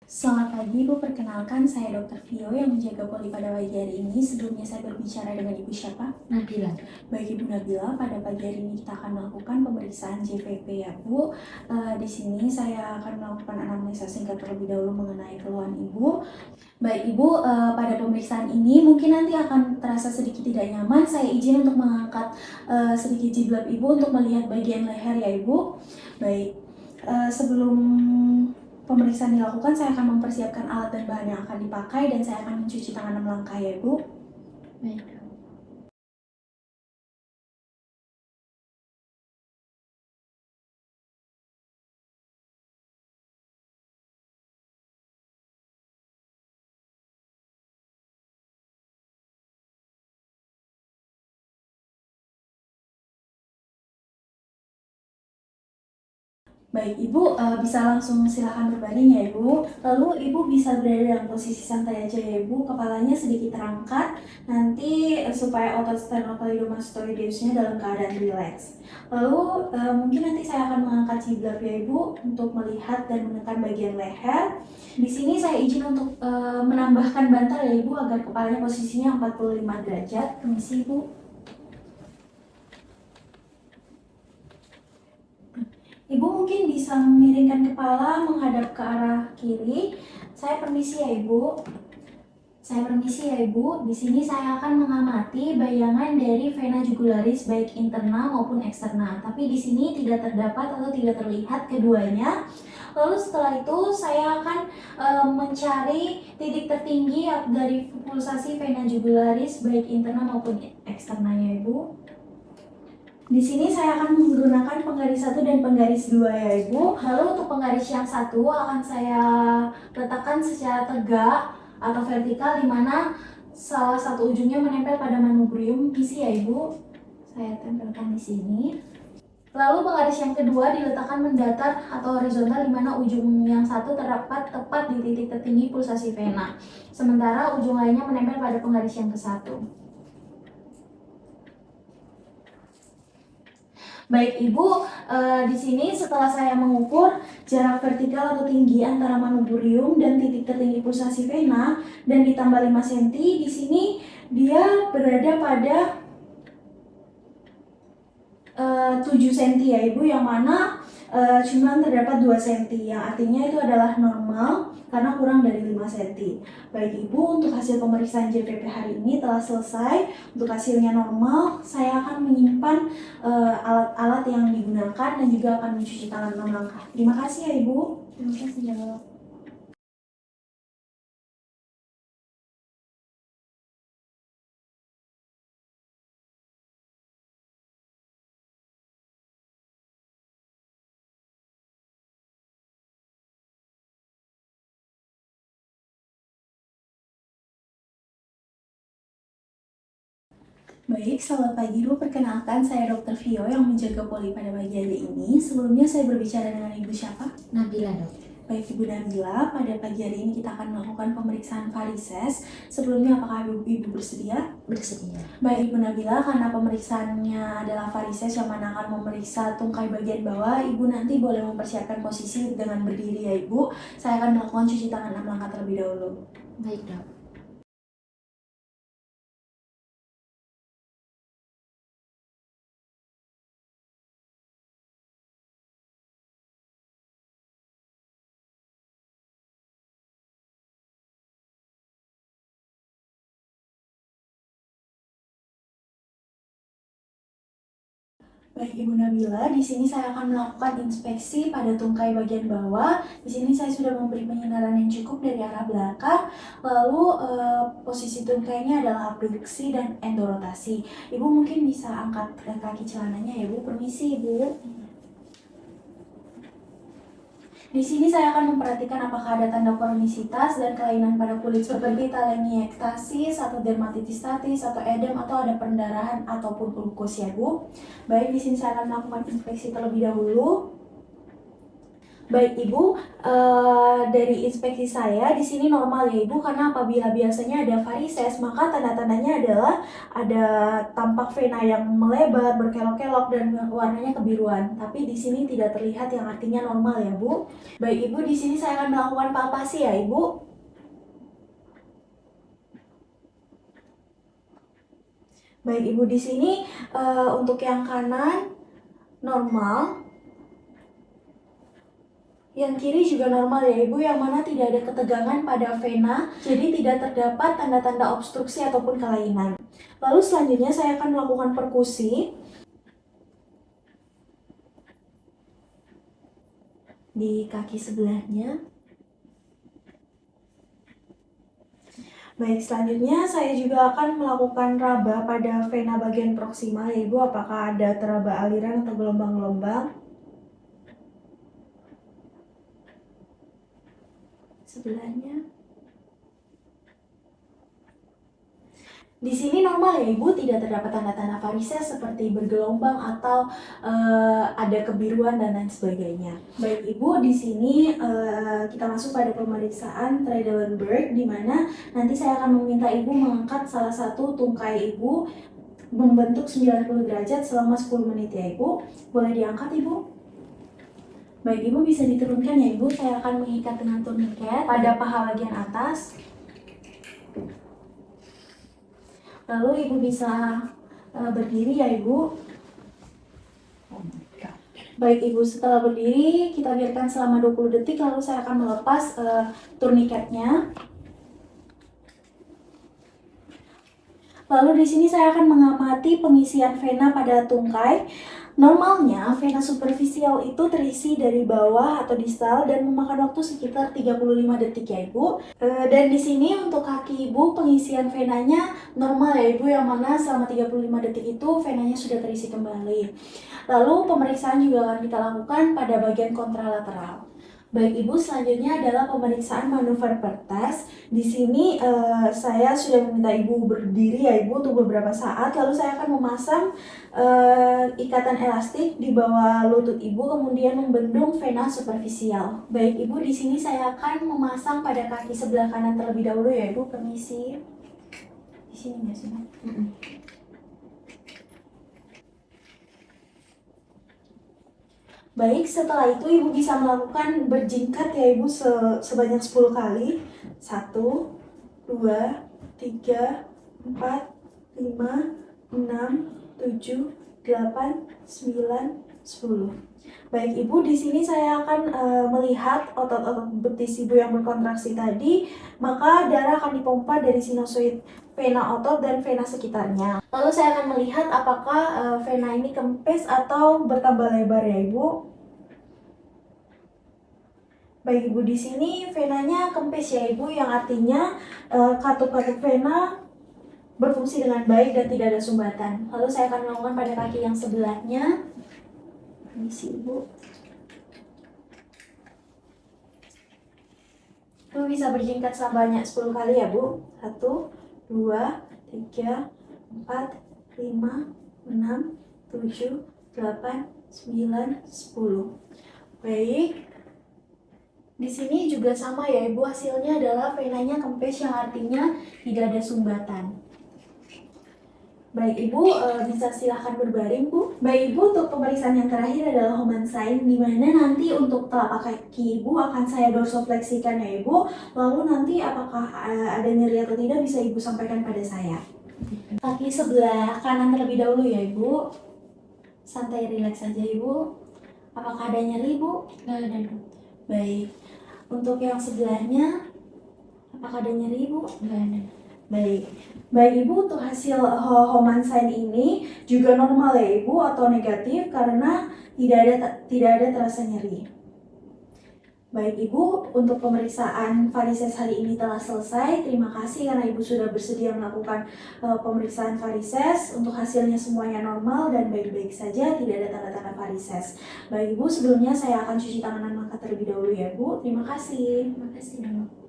Selamat pagi, Ibu. Perkenalkan, saya Dr. Vio yang menjaga poli pada pagi hari ini. Sebelumnya saya berbicara dengan Ibu siapa? Nabila. Baik, Ibu Nabila, pada pagi hari ini kita akan melakukan pemeriksaan JPP ya, Bu. Di sini saya akan melakukan anamnesa singkat terlebih dahulu mengenai keluhan Ibu. Baik, Ibu, pada pemeriksaan ini mungkin nanti akan terasa sedikit tidak nyaman. Saya izin untuk mengangkat sedikit jilbab Ibu untuk melihat bagian leher ya, Ibu. Baik, sebelum pemeriksaan dilakukan, saya akan mempersiapkan alat dan bahan yang akan dipakai dan saya akan mencuci tangan 6 langkah ya, Ibu. Baik. Baik, Ibu bisa langsung silakan berbaring ya, Ibu. Lalu Ibu bisa berada dalam posisi santai aja ya, Ibu. Kepalanya sedikit terangkat, nanti supaya otot sternocleidomastoideusnya dalam keadaan rileks. Lalu mungkin nanti saya akan mengangkat jilbab ya, Ibu, untuk melihat dan menekan bagian leher. Di sini saya izin untuk menambahkan bantal ya, Ibu, agar kepalanya posisinya 45 derajat. Permisi, Ibu. Ibu mungkin bisa memiringkan kepala menghadap ke arah kiri. Saya permisi ya, Ibu. Saya permisi ya, Ibu. Di sini saya akan mengamati bayangan dari vena jugularis baik internal maupun eksternal. Tapi di sini tidak terdapat atau tidak terlihat keduanya. Lalu setelah itu saya akan mencari titik tertinggi dari pulsasi vena jugularis baik internal maupun eksternalnya, Ibu. Di sini saya akan menggunakan penggaris 1 dan penggaris 2 ya, Ibu. Lalu untuk penggaris yang 1 akan saya letakkan secara tegak atau vertikal, di mana salah satu ujungnya menempel pada manubrium misi ya, Ibu. Saya tempelkan di sini. Lalu penggaris yang kedua diletakkan mendatar atau horizontal, di mana ujung yang satu terdapat tepat di titik tertinggi pulsasi vena. Sementara ujung lainnya menempel pada penggaris yang ke-1. Baik, Ibu, di sini setelah saya mengukur jarak vertikal atau tinggi antara manuburium dan titik tertinggi pulsasi vena dan ditambah 5 cm, di sini dia berada pada 7 cm ya, Ibu, yang mana cuma terdapat 2 cm, yang artinya itu adalah normal karena kurang dari 5 cm. Baik, Ibu, untuk hasil pemeriksaan JPP hari ini telah selesai. Untuk hasilnya normal, saya akan menyimpan alat-alat yang digunakan dan juga akan mencuci tangan 6 langkah. Terima kasih ya, Ibu. Terima kasih ya. Baik, selamat pagi, Ibu. Perkenalkan, saya Dr. Vio yang menjaga poli pada pagi hari ini. Sebelumnya saya berbicara dengan Ibu siapa? Nabila, Dok. Baik, Ibu Nabila, pada pagi hari ini kita akan melakukan pemeriksaan varises. Sebelumnya, apakah Ibu bersedia? Bersedia. Baik, Ibu Nabila, karena pemeriksaannya adalah varises yang mana akan memeriksa tungkai bagian bawah, Ibu nanti boleh mempersiapkan posisi dengan berdiri ya, Ibu. Saya akan melakukan cuci tangan 6 langkah terlebih dahulu. Baik, Dok. Baik, Ibu Nabila, di sini saya akan melakukan inspeksi pada tungkai bagian bawah. Di sini saya sudah memberi penyinaran yang cukup dari arah belakang. Lalu posisi tungkainya adalah abduksi dan endorotasi. Ibu mungkin bisa angkat kaki celananya ya, Bu. Permisi, Ibu. Di sini saya akan memperhatikan apakah ada tanda kronisitas dan kelainan pada kulit seperti telangiektasis atau dermatitis statis atau edem atau ada pendarahan ataupun ulkus ya, Bu. Baik, di sini saya akan melakukan inspeksi terlebih dahulu. Baik Ibu, dari inspeksi saya di sini normal ya Ibu, karena apabila biasanya ada varises maka tanda-tandanya adalah ada tampak vena yang melebar, berkelok-kelok dan warnanya kebiruan. Tapi di sini tidak terlihat yang artinya normal ya Bu. Baik Ibu, di sini saya akan melakukan palpasi ya Ibu. Baik Ibu, di sini untuk yang kanan normal. Yang kiri juga normal ya Ibu, yang mana tidak ada ketegangan pada vena, jadi tidak terdapat tanda-tanda obstruksi ataupun kelainan. Lalu selanjutnya saya akan melakukan perkusi di kaki sebelahnya. Baik, selanjutnya saya juga akan melakukan raba pada vena bagian proksimal ya Ibu, apakah ada teraba aliran atau gelombang-gelombang. Sebelahnya. Di sini normal ya Ibu, tidak terdapat tanda-tanda varises seperti bergelombang atau ada kebiruan dan lain sebagainya. Baik Ibu, di sini kita masuk pada pemeriksaan Trendelenburg, di mana nanti saya akan meminta Ibu mengangkat salah satu tungkai Ibu membentuk 90 derajat selama 10 menit ya Ibu. Boleh diangkat Ibu? Baik Ibu, bisa diturunkan ya Ibu. Saya akan mengikat dengan turniket pada paha bagian atas. Lalu Ibu bisa berdiri ya Ibu. Baik Ibu, setelah berdiri kita biarkan selama 20 detik, lalu saya akan melepas turniketnya. Lalu di sini saya akan mengamati pengisian vena pada tungkai. Normalnya vena superficial itu terisi dari bawah atau distal dan memakan waktu sekitar 35 detik ya Ibu. Dan di sini untuk kaki Ibu pengisian venanya normal ya Ibu, yang mana selama 35 detik itu venanya sudah terisi kembali. Lalu pemeriksaan juga akan kita lakukan pada bagian kontralateral. Baik Ibu, selanjutnya adalah pemeriksaan manuver pertes. Di sini saya sudah meminta Ibu berdiri ya Ibu untuk beberapa saat, lalu saya akan memasang ikatan elastik di bawah lutut Ibu, kemudian membendung vena superficial. Baik Ibu, di sini saya akan memasang pada kaki sebelah kanan terlebih dahulu ya Ibu. Permisi. Di sini nggak sih? Baik, setelah itu Ibu bisa melakukan berjingkat ya Ibu sebanyak 10 kali. 1, 2, 3, 4, 5, 6, 7, 8, 9, 10. Baik Ibu, di sini saya akan melihat otot-otot betis Ibu yang berkontraksi tadi, maka darah akan dipompa dari sinusoid vena otot dan vena sekitarnya. Lalu saya akan melihat apakah vena ini kempes atau bertambah lebar ya Ibu. Baik Ibu, di sini venanya kempes ya Ibu, yang artinya katup-katup vena berfungsi dengan baik dan tidak ada sumbatan. Lalu saya akan melakukan pada kaki yang sebelahnya. Permisi Ibu. Ibu bisa berjingkat sebanyak 10 kali ya Bu. 1, 2, 3, 4, 5, 6, 7, 8, 9, 10. Baik. Di sini juga sama ya Ibu, hasilnya adalah venanya kempes, yang artinya tidak ada sumbatan. Baik Ibu, bisa silahkan berbaring Bu. Baik Ibu, untuk pemeriksaan yang terakhir adalah Homan sign, di mana nanti untuk telapak kaki Ibu akan saya dorsofleksikan ya Ibu. Lalu nanti apakah ada nyeri atau tidak bisa Ibu sampaikan pada saya. Kaki sebelah kanan terlebih dahulu ya Ibu. Santai, rileks saja Ibu. Apakah ada nyeri Ibu? Nggak ada dok. Baik. Untuk yang sebelahnya, apakah ada nyeri Ibu? Nggak ada. Baik. Baik Ibu, untuk hasil Homan sign ini juga normal ya Ibu atau negatif, karena tidak ada terasa nyeri. Baik Ibu, untuk pemeriksaan varises hari ini telah selesai. Terima kasih karena Ibu sudah bersedia melakukan pemeriksaan varises. Untuk hasilnya semuanya normal dan baik-baik saja, tidak ada tanda-tanda varises. Baik Ibu, sebelumnya saya akan cuci tangan dan mata terlebih dahulu ya Bu. Terima kasih. Terima kasih dok.